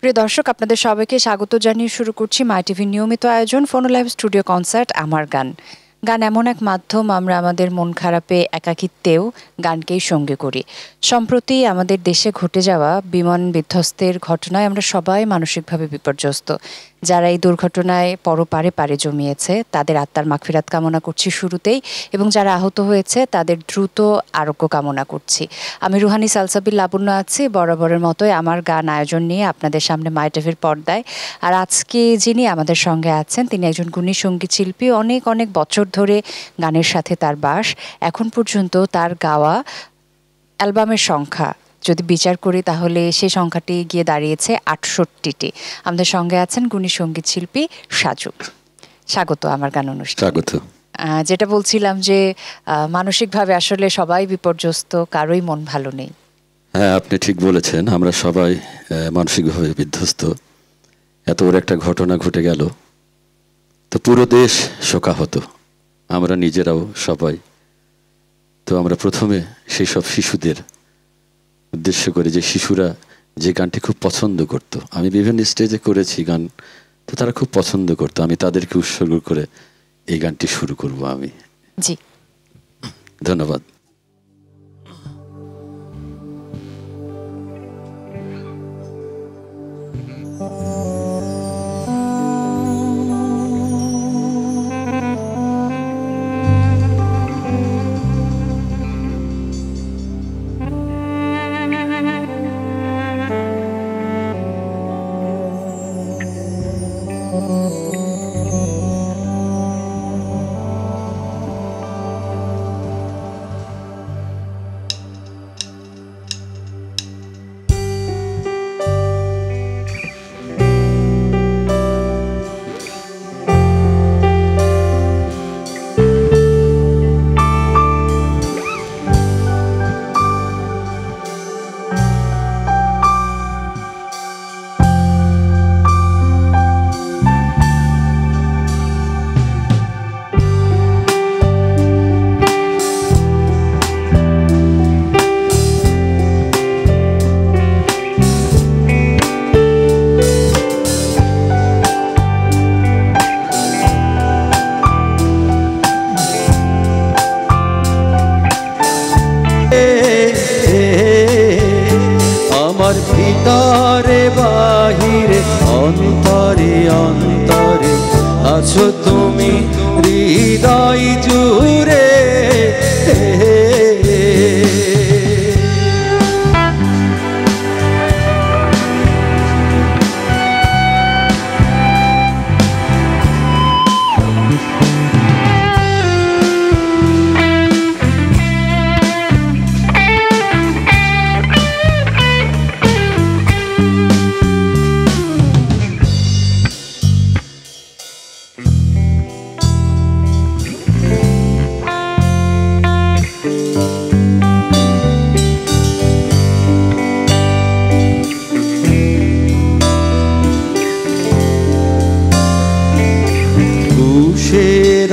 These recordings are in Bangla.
প্রিয় দর্শক, আপনাদের সবাইকে স্বাগত জানিয়ে শুরু করছি মাই টিভির নিয়মিত আয়োজন ফোনো লাইভ স্টুডিও কনসার্ট আমার গান। গান এমন এক মাধ্যম, আমরা আমাদের মন খারাপে, একাকিত্বেও গানকেই সঙ্গে করি। সম্প্রতি আমাদের দেশে ঘটে যাওয়া বিমান বিধ্বস্তের ঘটনায় আমরা সবাই মানসিকভাবে বিপর্যস্ত। যারা এই দুর্ঘটনায় পরপারে পাড়ি জমিয়েছে তাদের আত্মার মাগফিরাত কামনা করছি শুরুতেই, এবং যারা আহত হয়েছে তাদের দ্রুত আরোগ্য কামনা করছি। আমি রুহানি সালসাবিল লাবণ্য আছি বরাবরের মতোই আমার গান আয়োজন নিয়ে আপনাদের সামনে মাই টিভির পর্দায়। আর আজকে যিনি আমাদের সঙ্গে আছেন তিনি একজন গুণী সঙ্গীত শিল্পী। অনেক অনেক বছর ধরে গানের সাথে তার বাস। এখন পর্যন্ত তার গাওয়া অ্যালবামের সংখ্যা যদি বিচার করি তাহলে সেই সংখ্যাটি গিয়ে দাঁড়িয়েছে ৬৮টি। আমাদের সঙ্গে আছেন গুণী সঙ্গীত শিল্পী সাজু। স্বাগত আমার গান অনুষ্ঠানে। স্বাগত। যেটা বলছিলাম যে মানসিকভাবে আসলে সবাই বিপর্যস্ত, কারোই মন ভালো নেই। হ্যাঁ, আপনি ঠিক বলেছেন, আমরা সবাই মানসিকভাবে বিধ্বস্ত। এত বড় একটা ঘটনা ঘটে গেল, তো পুরো দেশ শোকাহত, আমরা নিজেরাও সবাই। তো আমরা প্রথমে সেই সব শিশুদের উদ্দেশ্য করে, যে শিশুরা যে গানটি খুব পছন্দ করত, আমি বিভিন্ন স্টেজে করেছি গান, তো তারা খুব পছন্দ করতো, আমি তাদেরকে উৎসর্গ করে এই গানটি শুরু করব আমি। জি, ধন্যবাদ। ভিতরে বাহিরে অন্তরে অন্তরে আছো তুমি হৃদয় জুড়ে।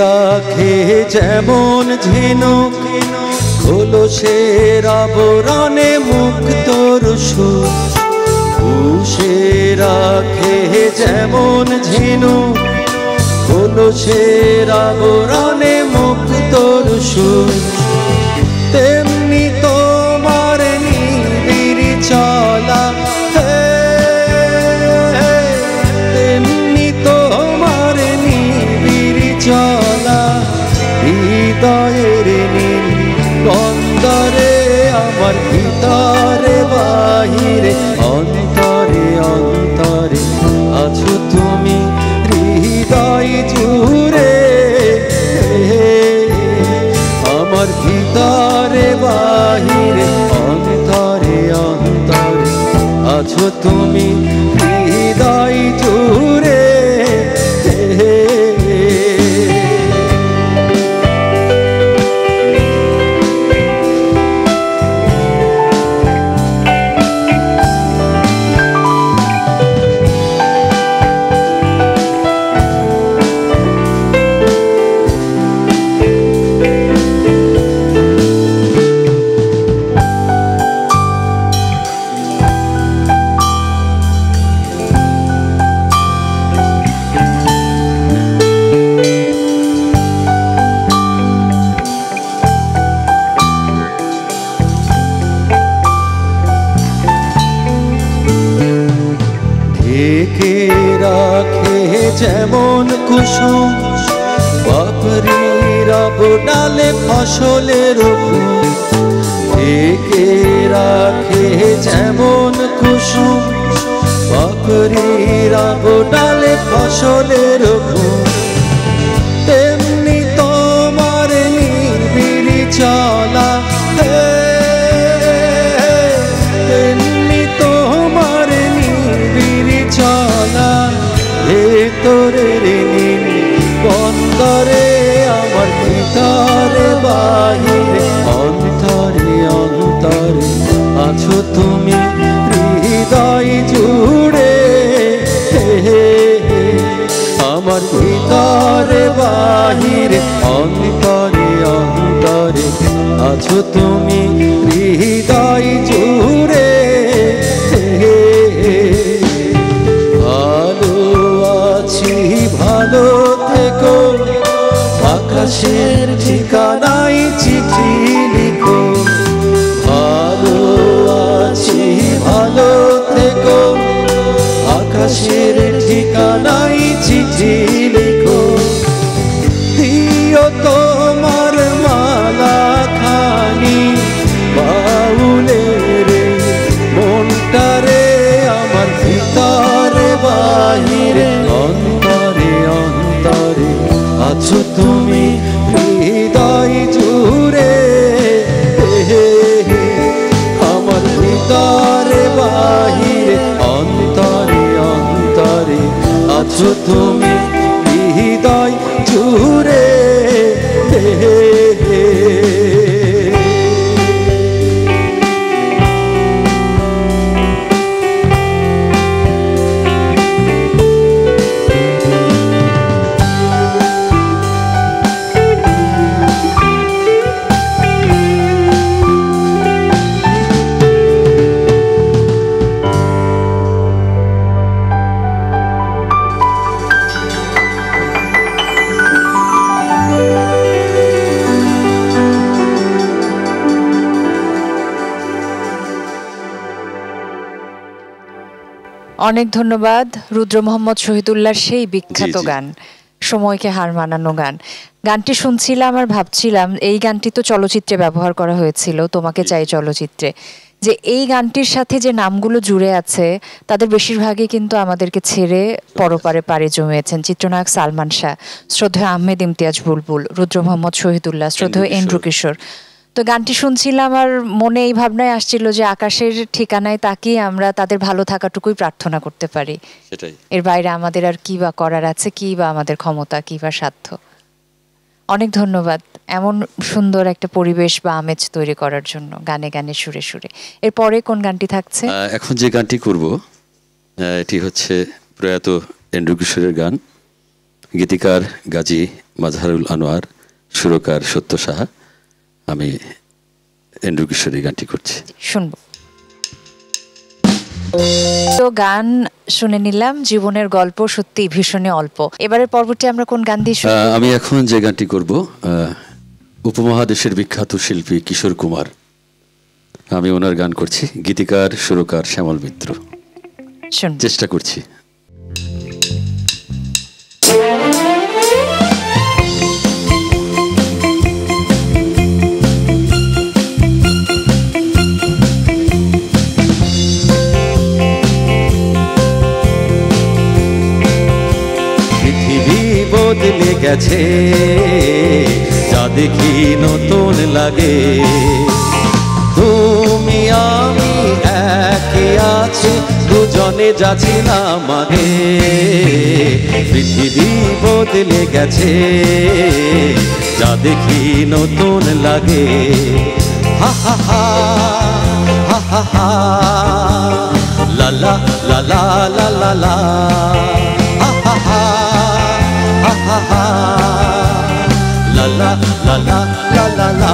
রাখে যেমন ঝিনুক খোলসের আবরণে মুক্তর সুর, পুষে রাখে যেমন ঝিনুক খোলসের আবরণে মুক্তর সুর, তেমনি তোমার নিবিড় চলা, তেমনি তোমার নিবিড় চলা হৃদয়ের নীল বন্দরে, আমার ভিতরে বাহিরে অন্তরে অন্তরে আছো তুমি হৃদয় জুড়ে। আমার ভিতরে বাহিরে অন্তরে অন্তরে আছো তুমি হৃদয় জুড়ে। ঢেকে রাখে যেমন কুসুম পাপড়ির ডালে ফসলের ফুল, ঢেকে রাখে যেমন কুসুম পাপড়ির ডালে ফসলের ফুল, তেমনি তোমার নির্বিড়ি চলা, তেমনি তোমার নির্বিড়ি চলা ভেতরের নীল বন্দরে আমার ভিতরে বাহিরে অন্তরে অন্তরে আছো তুমি হৃদয় জুড়ে, আমার ভিতরে বাহিরে অন্তরে অন্তরে আছো তুমি হৃদয় জুড়ে। ভালো আছি ভালো থেকো, আকাশের ঠিকানায় চিঠি লিখো, ভালো আছি ভালো থেকো, আকাশের ঠিকানায় চিঠি লিখো, দিও তোমার মালা খানি বাউলের মনটারে আমার ভিতরে বাহিরে অন্তরে অন্তরে আছো তুমি হৃদয় জুড়ে, আমার ভিতরে বাহিরে অন্তরে অন্তরে আছো তুমি হৃদয় জুড়ে। অনেক ধন্যবাদ রুদ্র মোহাম্মদ শহীদুল্লাহর সেই বিখ্যাত জি, জি। গান সময়কে হার মানানো গান। গানটি শুনছিলাম আর ভাবছিলাম এই গানটি তো চলচ্চিত্রে ব্যবহার করা হয়েছিল, তোমাকে চাই চলচ্চিত্রে, যে এই গানটির সাথে যে নামগুলো জুড়ে আছে তাদের বেশিরভাগই কিন্তু আমাদেরকে ছেড়ে পরপারে পাড়ি জমিয়েছেন। চিত্রনায়ক সালমান শাহ, শ্রদ্ধেয় আহমেদ ইমতিয়াজ বুলবুল, রুদ্র মোহাম্মদ শহীদুল্লাহ, শ্রদ্ধেয় এন্ড্রু কিশোর। তো গানটি শুনছিলাম আর মনে এই ভাবনায় আসছিল যে আকাশের ঠিকানায় তাকিয়ে আমরা তাদের ভালো থাকাটুকুই প্রার্থনা করতে পারি, সেটাই। এর বাইরে আমাদের আর কি বা করার আছে, কি বা আমাদের ক্ষমতা, কি বা সাধ্য। অনেক ধন্যবাদ এমন সুন্দর একটা পরিবেশ বা আমেজ তৈরি করার জন্য, গানে গানে সুরে সুরে। এরপরে কোন গানটি থাকছে? এখন যে গানটি করব এটি হচ্ছে প্রয়াত এন্ড্রু কিশোরের গান, গীতিকার গাজী মাজহারুল আনোয়ার, সুরকার সত্য সাহা। আমি এন্ড্রু কিশোরের গানটি করছি, শুনব। তো গান শুনে নিলাম, জীবনের গল্প সত্যি ভীষণই অল্প। এবারের পর্বটি আমরা কোন গান দিয়ে শুরু? আমি এখন যে গানটি করব উপমহাদেশের বিখ্যাত শিল্পী কিশোর কুমার, আমি ওনার গান করছি, গীতিকার সুরকার শ্যামল মিত্র। শুনব। চেষ্টা করছি। বদলে গেছে যা দেখি নতুন লাগে, তুমি আমি একে আছি দুজনে যাচ্ছিলাম আগে, পৃথিবী বদলে গেছে যা দেখি নতুন লাগে, হা হা হা হা হা হা লা লা লা লা লা লা লা হা হা হা ha ha la la la la la la la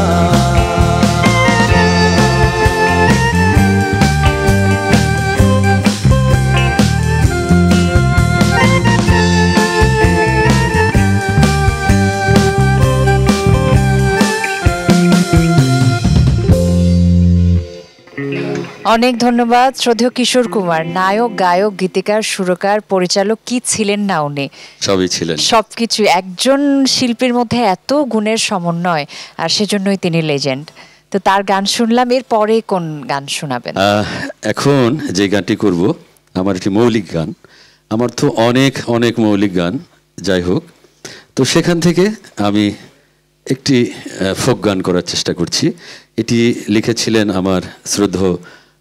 অনেক ধন্যবাদ শ্রদ্ধেয় কিশোর কুমার। নায়ক, গায়ক, গীতিকার, সুরকার, পরিচালক, কি ছিলেন না উনি? সবই ছিলেন, সবকিছু। একজন শিল্পীর মধ্যে এত গুণের সমন্বয়, আর সেজন্যই তিনি লেজেন্ড। তো তার গান শুনলাম, এর পরে কোন গান শোনাবেন? এখন যে গানটি করব আমার একটি মৌলিক গান। আমার তো অনেক অনেক মৌলিক গান, যাই হোক, তো সেখান থেকে আমি একটি ফোক গান করার চেষ্টা করছি। এটি লিখেছিলেন আমার শ্রদ্ধেয়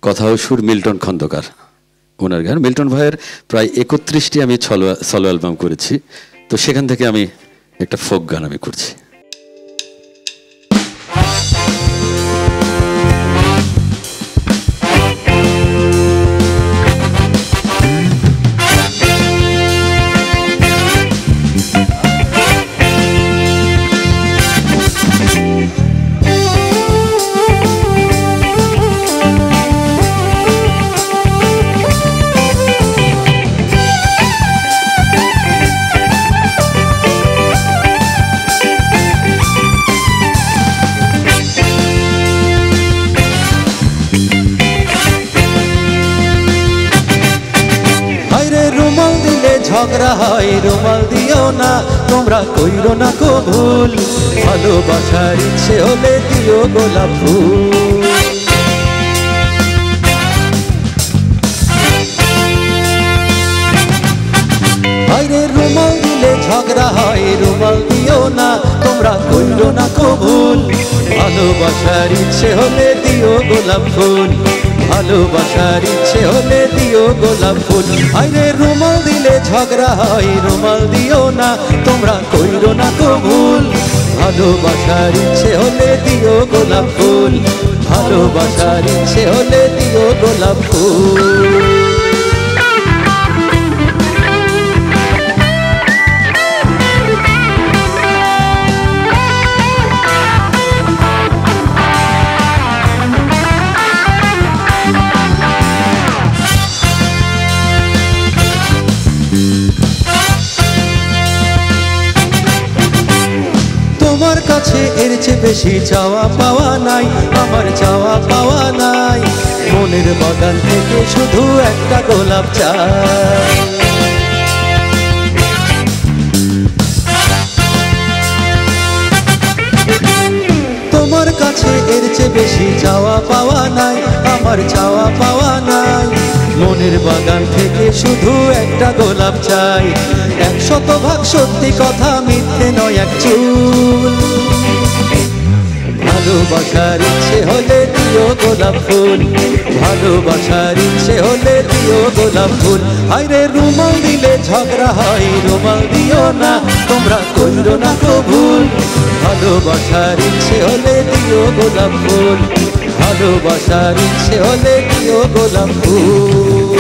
কথা ও সুর মিল্টন খন্দকার, ওনার গান। মিল্টন ভাইয়ের প্রায় 31টি আমি সলো অ্যালবাম করেছি, তো সেখান থেকে আমি একটা ফোক গান আমি করছি। ঝগড়া হয় রুমাল দিও না, তোমরা কইরো না কো ভুল, ভালোবাসার ইচ্ছে হলে দিও গোলাপ ফুল। বাইরে রুমাল দিলে ঝগড়া হয়, রুমাল দিও না, তোমরা কইরো না কো ভুল, ভালোবাসার ইচ্ছে হলে দিও গোলাপ ফুল, ভালোবাসার ইচ্ছে হলে দিও গোলাপ ফুল। আইরে রুমাল দিলে ঝগড়া হয়, রুমাল দিও না, তোমরা কইরো না কো ভুল, ভালোবাসার ইচ্ছে হলে দিও গোলাপ ফুল, ভালোবাসার ইচ্ছে হলে দিও গোলাপ ফুল। তোমার কাছে এর চেয়ে বেশি চাওয়া পাওয়া নাই, আমার চাওয়া পাওয়া নাই, মনের বাগান থেকে শুধু একটা গোলাপ চাই। তোমার কাছে এর চেয়ে বেশি চাওয়া পাওয়া নাই, আমার চাওয়া পাওয়া নাই, মনের বাগান থেকে শুধু একটা গোলাপ চাই। 100% সত্যি কথা, মিথ্যে নয় এক চুল, ভালোবাসার ইচ্ছে হলে দিও গোলাপ ফুল, ভালোবাসার ইচ্ছে হলে দিও গোলাপ ফুল। আইরে রুমাল দিলে ঝগড়া হয়, রুমাল দিও না, তোমরা কইরো না কো ভুল, ভালোবাসার ইচ্ছে হলে দিও গোলাপ ফুল, ভালোবাসার ইচ্ছে হলে দিও গোলাপ ফুল।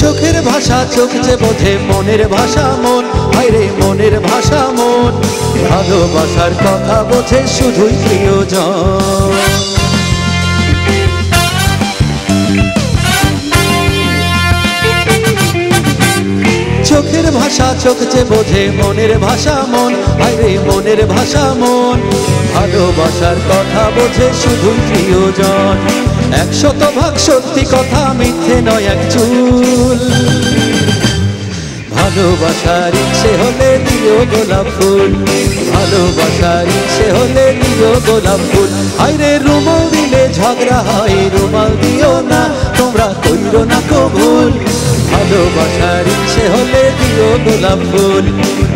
চোখের ভাষা চোখ যে বোঝে, মনের ভাষা মন, হায়রে মনের ভাষা মন, ভালোবাসার কথা বোঝে শুধুই প্রিয়জন। চোখের ভাষা চোখ যে বোঝে, মনের ভাষা মন, হায়রে মনের ভাষা মন, ভালোবাসার কথা বোঝে শুধুই প্রিয়জন। 100% সত্যি কথা, মিথ্যে নয় এক চুল, ভালোবাসার ইচ্ছে হলে দিও গোলাপ ফুল, ভালোবাসার ইচ্ছে হলে দিও গোলাপ ফুল। আইরে রুমাল দিলে ঝগড়া হয়, রুমাল দিও না, তোমরা কইরো না কো ভুল, ভালোবাসার ইচ্ছে হলে দিও গোলাপ ফুল,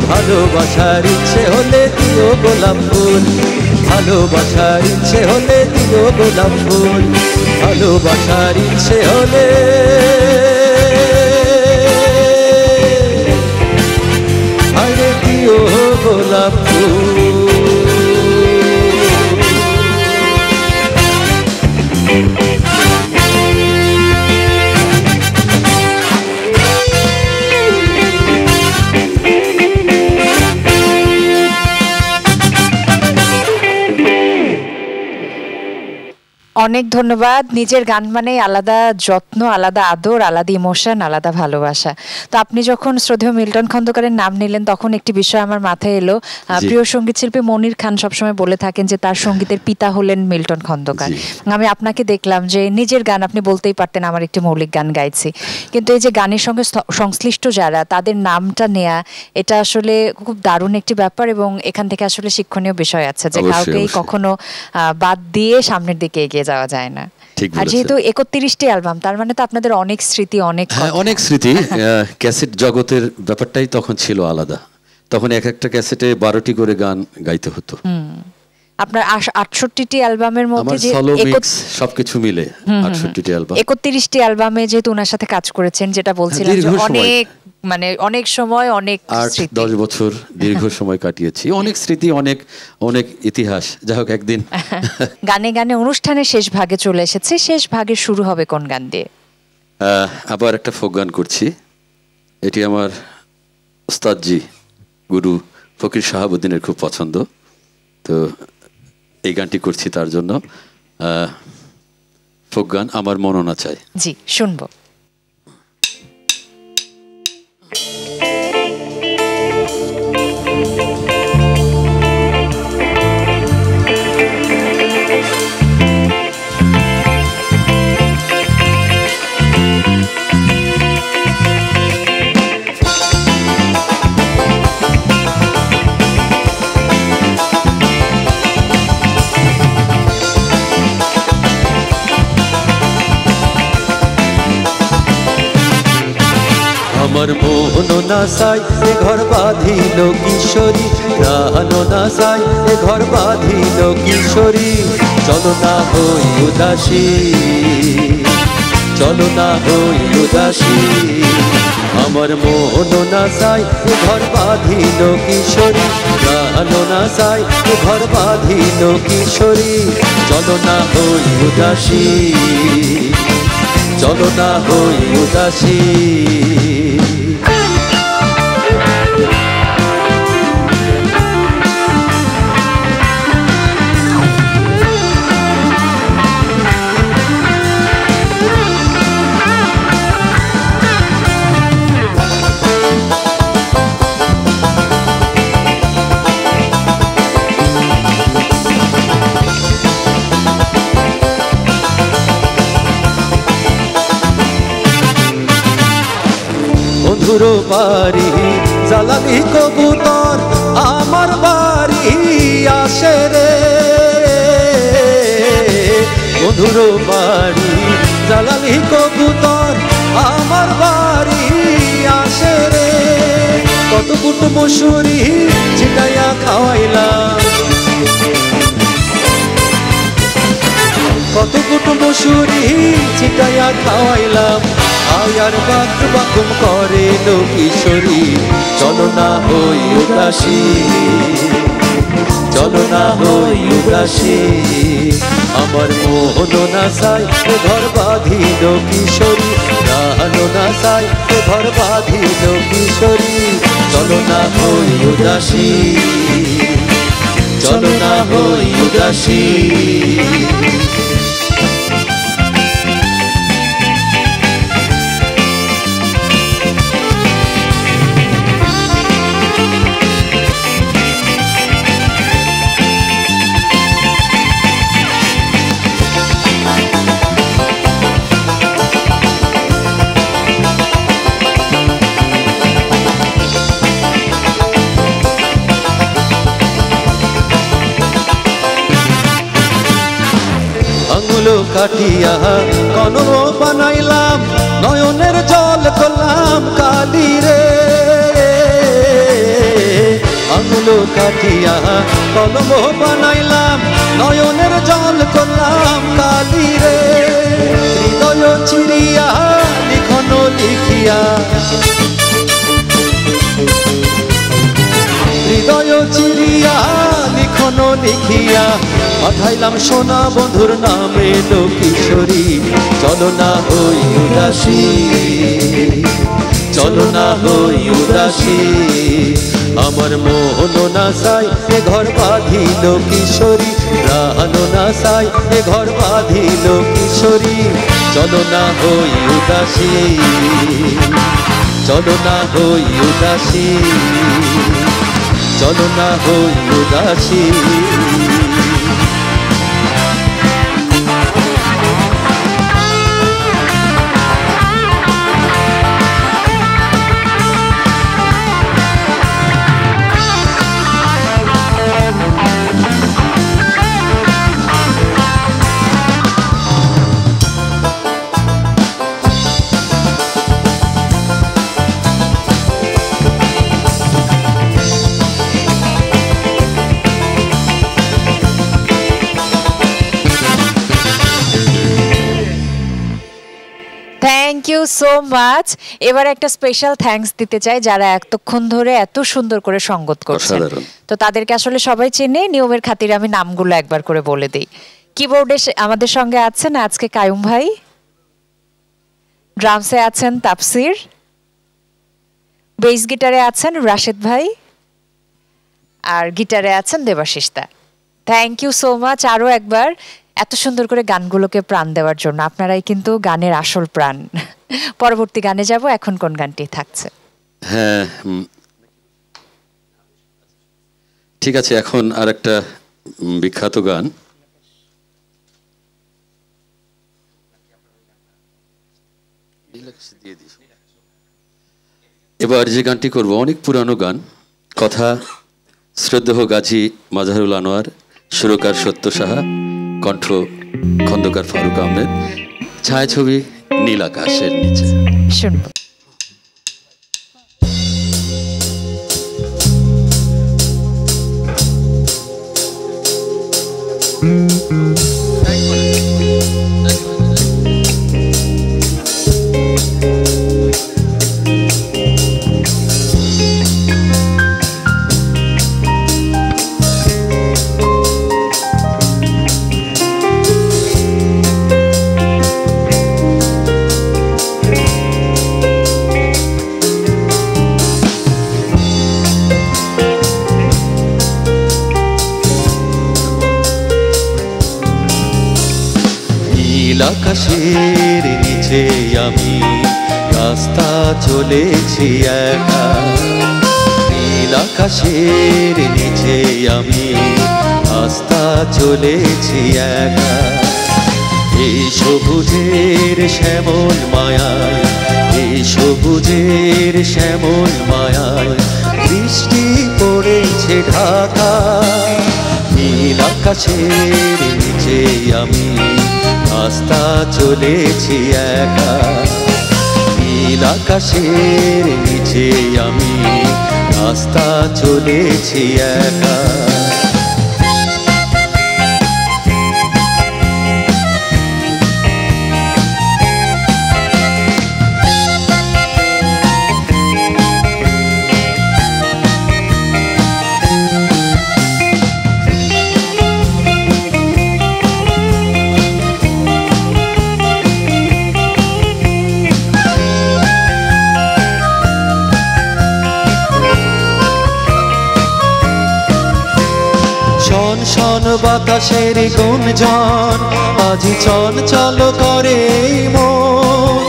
ভালোবাসার ইচ্ছে হলে দিও গোলাপ ফুল, ভালোবাসার ইচ্ছে হলে দিও গোলাপ ফুল, ভালোবাসার ইচ্ছে হলে আরে দিও গোলাপ ফুল। অনেক ধন্যবাদ। নিজের গান মানে আলাদা যত্ন, আলাদা আদর, আলাদা ইমোশন, আলাদা ভালোবাসা। তো আপনি যখন শ্রদ্ধেয় মিল্টন খন্দকারের নাম নিলেন তখন একটি বিষয় আমার মাথায় এলো। প্রিয় সঙ্গীত শিল্পী মনির খান সবসময় বলে থাকেন যে তার সঙ্গীতের পিতা হলেন মিল্টন খন্দকার। আমি আপনাকে দেখলাম যে নিজের গান আপনি বলতেই পারতেন আমার একটি মৌলিক গান গাইছি, কিন্তু এই যে গানের সঙ্গে সংশ্লিষ্ট যারা তাদের নামটা নেয়া, এটা আসলে খুব দারুণ একটি ব্যাপার এবং এখান থেকে আসলে শিক্ষণীয় বিষয় আছে যে কাউকেই কখনো বাদ দিয়ে সামনের দিকে এগিয়ে যাওয়া যায় না। আর যেহেতু 31টি অ্যালবাম, তার মানে তো আপনাদের অনেক স্মৃতি, অনেক স্মৃতি। ক্যাসেট জগতের ব্যাপারটাই তখন ছিল আলাদা। তখন এক একটা ক্যাসেটে 12টি করে গান গাইতে হতো। আপনার 68টি অ্যালবামের মধ্যে যে সবকিছু মিলে 68টি অ্যালবাম, 31টি অ্যালবামে যেহেতু ওনার সাথে কাজ করেছেন, যেটা বলছিলাম অনেক মানে অনেক সময়, অনেক 8-10 বছর দীর্ঘ সময় কাটিয়েছি, অনেক স্মৃতি, অনেক অনেক ইতিহাস। যাই হোক, একদিন গানে গানে অনুষ্ঠানের শেষ ভাগে চলে এসেছে। শেষ ভাগে শুরু হবে কোন গান দিয়ে? আবার একটা ফোক গান করছি। এটি আমার ওস্তাদজি গুরু ফকির শাহাবুদ্দিনের খুব পছন্দ, তো এই গানটি করছি তার জন্য। ফোক গান আমার মননা চাই। জি, শুনবো। আমার মোহন নাসাই এ ঘর বাঁধিল কিশোরী, প্রাণ নাসাই এ ঘর বাঁধিল কিশোরী। চলো না হই উদাসী, চলো না হই উদাসী। আমার মোহন নাসাই এ ঘর বাঁধিল কিশোরী, প্রাণ নাসাই এ ঘর বাঁধিল কিশোরী। চলো না হই উদাসী, চলো না হই উদাসী। বন্ধুর বাড়ি জ্বালালি কবুতর আমার বাড়ি আসে রে, বন্ধুর বাড়ি জ্বালালি কবুতর আমার বাড়ি আসে রে। কত কুট মসুরি ছিটাইয়া খাওয়াইলাম, কত কুট মসুরি ছিটাইয়া খাওয়াইলাম। আয়ার বাক বাকুম করে লো কিশোরী। চলো না হই উদাসী, চলো না হই উদাসী। আমার মোহন নাসাই এ ঘর বাঁধিল কিশোরী, প্রাণ নাসাই এ ঘর বাঁধিল কিশোরী। চলো না হই উদাসী, চলো না হই উদাসী। আঙুল কাটিয়া কলম বানাইলাম, নয়নের জল করলাম কালি রে। আঙুল কাটিয়া কলম বানাইলাম, নয়নের জল করলাম কালি রে। হৃদয় চিরিয়া লিখন লিখিয়া, হৃদয় চিরিয়া লিখন লিখিয়া পাঠাইলাম সোনা বন্ধুর নামে লো কিশোরী। চলো না হই উদাসী, চলো না হই উদাসী। আমার মোহন নাসাই এ ঘর বাঁধিল কিশোরী, প্রাণ নাসাই এ ঘর বাঁধিল কিশোরী। চলো না হই উদাসী, চলো না হই উদাসী, চলো না হই উদাসী। Thank you so much. এবার একটা স্পেশাল থ্যাঙ্কস দিতে চাই যারা এতক্ষণ ধরে এত সুন্দর করে সঙ্গত করছেন। অসাধারণ। তো তাদেরকে আসলে সবাই চেনে, নিয়মের খাতিরে আমি নামগুলো একবার করে বলে দিই। কিবোর্ডে আমাদের সঙ্গে আছেন আজকে কায়ুম ভাই, ড্রামসে আছেন তাপসির, বেস গিটারে আছেন রাশেদ ভাই, আর গিটারে আছেন দেবাশিস দা। থ্যাংক ইউ সো মাচ আরও একবার এত সুন্দর করে গানগুলোকে প্রাণ দেওয়ার জন্য। আপনারাই কিন্তু গানের আসল প্রাণ। পরবর্তী গানে যাব, এখন কোন গানটি থাকছে? হ্যাঁ, ঠিক আছে, এখন আর একটা বিখ্যাত গান। এবার যে গানটি করব অনেক পুরানো গান, কথা শ্রদ্ধেয় গাজী মাজহারুল আনোয়ার, সুরকার সত্য সাহা, কণ্ঠ খন্দকার ফারুক আহমেদ, ছায়াছবি নীল আকাশের নিচে। শুনবো। আকাশের নিচে আমি রাস্তা চলেছি একা, নীল আকাশের নিচে আমি রাস্তা চলেছি একা। এই সবুজের শ্যামল মায়ায়, এই সবুজের শ্যামল মায়ায় বৃষ্টি পড়েছে ঢাকা। নীল আকাশের নিচে আমি রাস্তা চলেছি একা, নীল আকাশের নিচে আমি রাস্তা চলেছি একা। বাতাসের গুঞ্জন আজি চঞ্চল করে মন।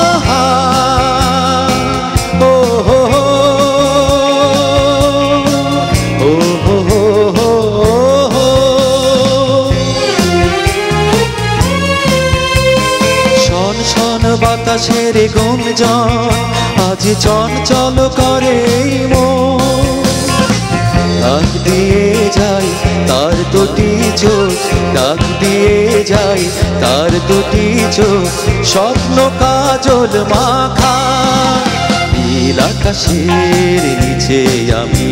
আহা ও হো হো ও হো হো হো। শন শন বাতাসের গুঞ্জন আজি চঞ্চল করে মন। ডাক দিয়ে যাই তার দুটি চোখ, ডাক দিয়ে যাই তার দুটি চোখ, স্বপ্ন কাজল মাখা। নীল আকাশের নিচে আমি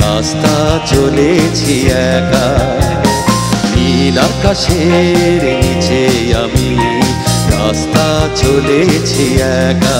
রাস্তা চলেছি একা, নীল আকাশের নিচে আমি রাস্তা চলেছি একা।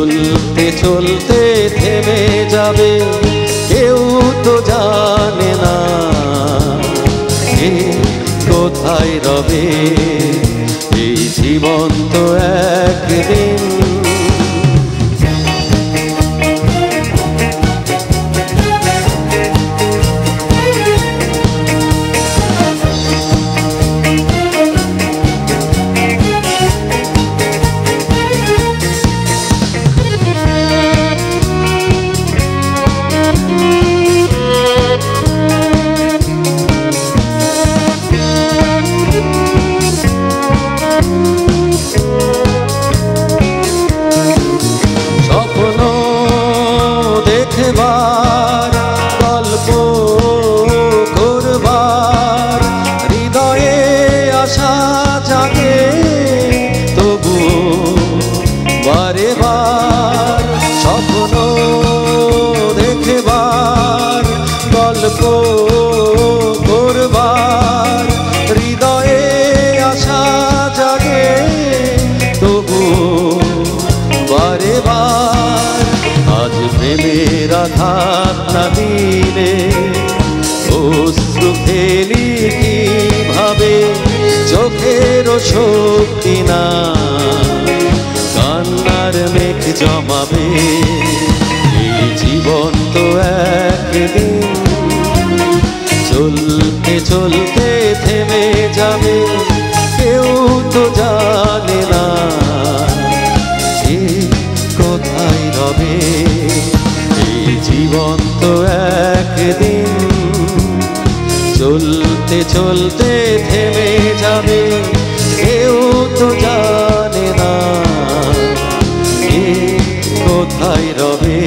চলতে চলতে থেমে যাবে, কেউ তো জানে না কে কোথায় রবে। এই জীবন তো একদিন দেখবার, গল্প করবার, হৃদয়ে আশা জাগে তবু বারে বার। স্বপ্ন দেখবার, গল্প করবার, হৃদয়ে আশা জাগে তবু বারে বার। আজ প্রেমের আঘাত না দিলে অশ্রু ফেলি কিভাবে, চোখের শক্তি না কান্নার মেঘ জমাবে। এই জীবন তো একদিন চলতে চলতে থেমে যাবে, কেউ তো জানে না কে কোথায় রবে। এই জীবন তো একদিন চলতে চলতে থেমে যাবে, কেউ তো জানে না কে কোথায় রবে।